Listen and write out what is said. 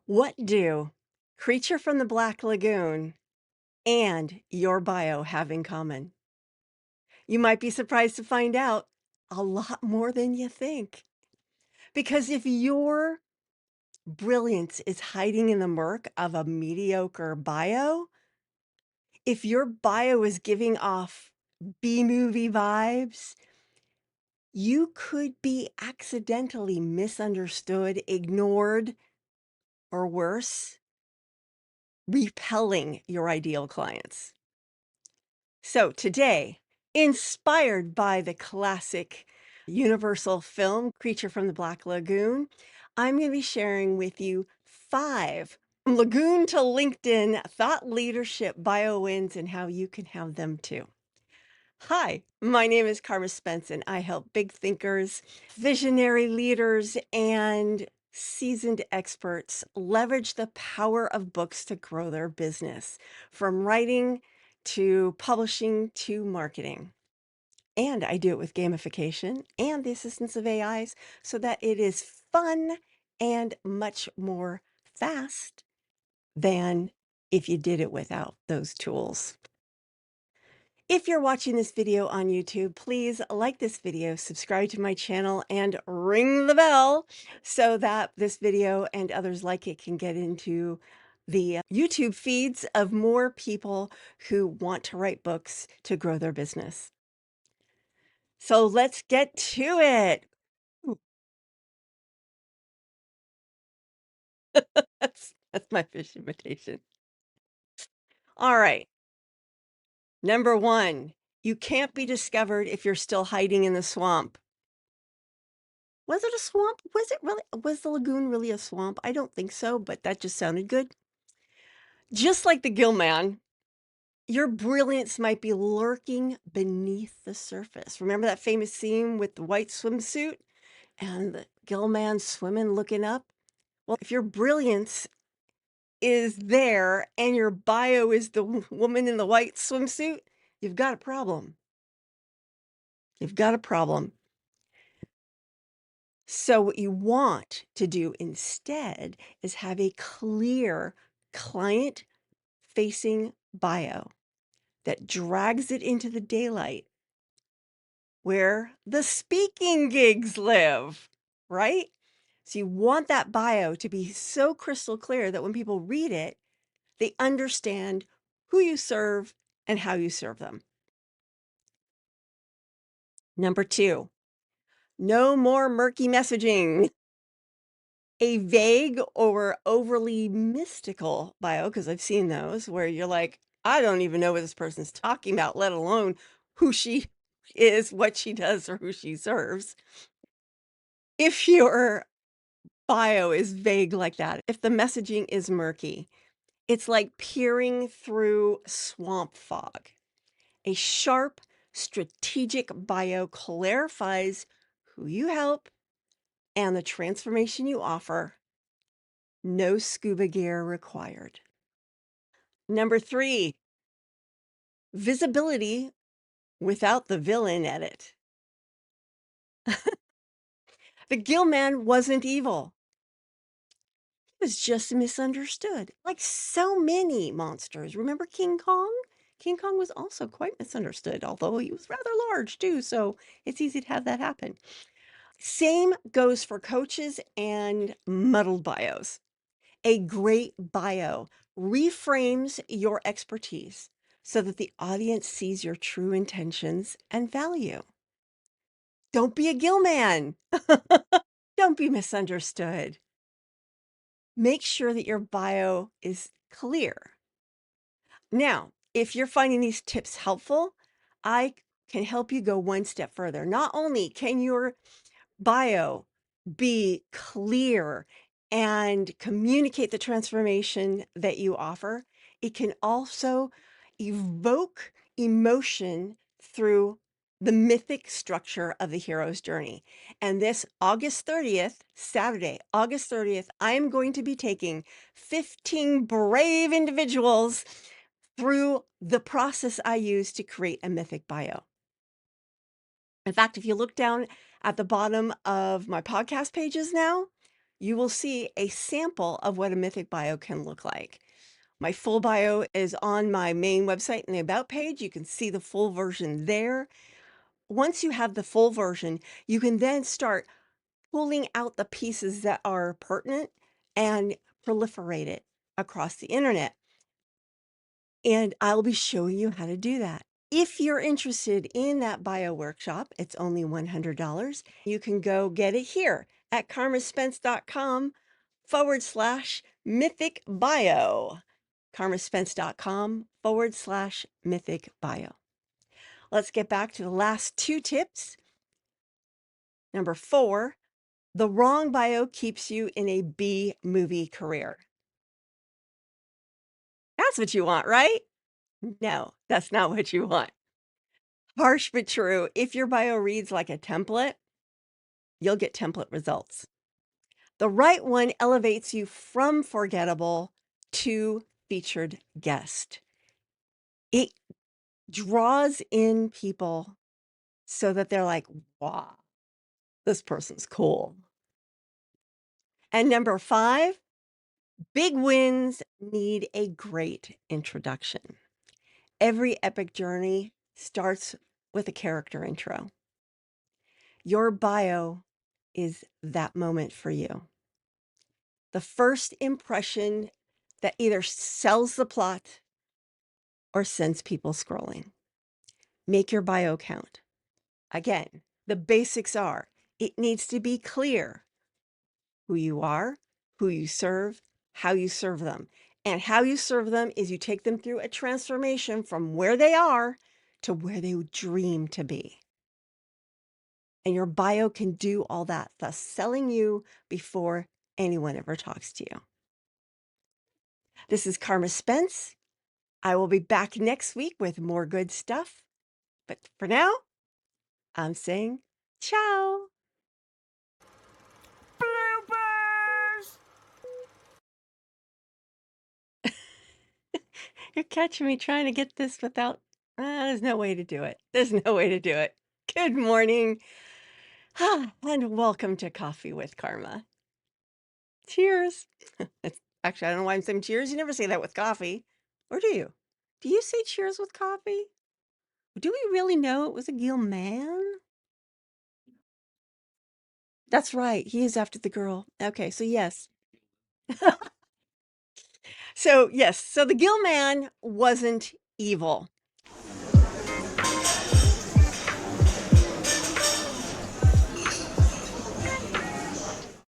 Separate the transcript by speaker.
Speaker 1: What do Creature from the Black Lagoon and your bio have in common? You might be surprised to find out a lot more than you think. Because if your brilliance is hiding in the murk of a mediocre bio, if your bio is giving off B movie vibes, you could be accidentally misunderstood, ignored, or worse, repelling your ideal clients. So today, inspired by the classic Universal film Creature from the Black Lagoon, I'm going to be sharing with you 5 Lagoon to LinkedIn thought leadership bio wins and how you can have them too. Hi, my name is Carma Spence, and I help big thinkers, visionary leaders, and seasoned experts leverage the power of books to grow their business, from writing to publishing to marketing. And I do it with gamification and the assistance of AIs so that it is fun and much more fast than if you did it without those tools. If you're watching this video on YouTube, please like this video, subscribe to my channel, and ring the bell so that this video and others like it can get into the YouTube feeds of more people who want to write books to grow their business. So let's get to it. Ooh, that's my fish imitation. All right. Number 1, you can't be discovered if you're still hiding in the swamp. Was it a swamp? Was the lagoon really a swamp? I don't think so, but that just sounded good. Just like the gill man, your brilliance might be lurking beneath the surface. Remember that famous scene with the white swimsuit and the gill man swimming looking up? Well, if your brilliance is there and your bio is the woman in the white swimsuit, you've got a problem. You've got a problem. So, what you want to do instead is have a clear client facing bio that drags it into the daylight where the speaking gigs live, right? So, you want that bio to be so crystal clear that when people read it, they understand who you serve and how you serve them. Number 2, no more murky messaging. A vague or overly mystical bio, because I've seen those where you're like, I don't even know what this person's talking about, let alone who she is, what she does, or who she serves. If your bio is vague like that, if the messaging is murky, it's like peering through swamp fog. A sharp, strategic bio clarifies who you help and the transformation you offer. No scuba gear required. Number 3, visibility without the villain edit. The gill man wasn't evil. He was just misunderstood, like so many monsters. Remember King Kong? King Kong was also quite misunderstood, although he was rather large too, so it's easy to have that happen. Same goes for coaches and muddled bios. A great bio reframes your expertise so that the audience sees your true intentions and value. Don't be a gill man. Don't be misunderstood. Make sure that your bio is clear. Now, if you're finding these tips helpful, I can help you go one step further. Not only can your bio be clear and communicate the transformation that you offer, it can also evoke emotion through the mythic structure of the hero's journey. And this August 30th, Saturday, August 30th, I am going to be taking 15 brave individuals through the process I use to create a mythic bio. In fact, if you look down at the bottom of my podcast pages now, you will see a sample of what a mythic bio can look like. My full bio is on my main website in the About page. You can see the full version there. Once you have the full version, you can then start pulling out the pieces that are pertinent and proliferate it across the internet. And I'll be showing you how to do that. If you're interested in that bio workshop, it's only $100. You can go get it here at carmaspence.com/mythic bio. carmaspence.com/mythic bio. Let's get back to the last two tips. Number 4, the wrong bio keeps you in a B movie career. That's what you want, right? No, that's not what you want. Harsh but true. If your bio reads like a template, you'll get template results. The right one elevates you from forgettable to featured guest. It draws in people so that they're like, wow, this person's cool. And number 5, big wins need a great introduction. Every epic journey starts with a character intro. Your bio is that moment for you. The first impression that either sells the plot or sends people scrolling. Make your bio count. Again, the basics are it needs to be clear who you are, who you serve, how you serve them. And how you serve them is you take them through a transformation from where they are to where they would dream to be. And your bio can do all that, thus selling you before anyone ever talks to you. This is Carma Spence. I will be back next week with more good stuff. But for now, I'm saying ciao.
Speaker 2: Bloopers!
Speaker 1: You're catching me trying to get this without. There's no way to do it. There's no way to do it. Good morning. And welcome to Coffee with Karma. Cheers. Actually, I don't know why I'm saying cheers. You never say that with coffee. Or do you? Do you say cheers with coffee? Do we really know it was a Gil man? That's right. He is after the girl. Okay, so yes. So yes, so the Gil man wasn't evil.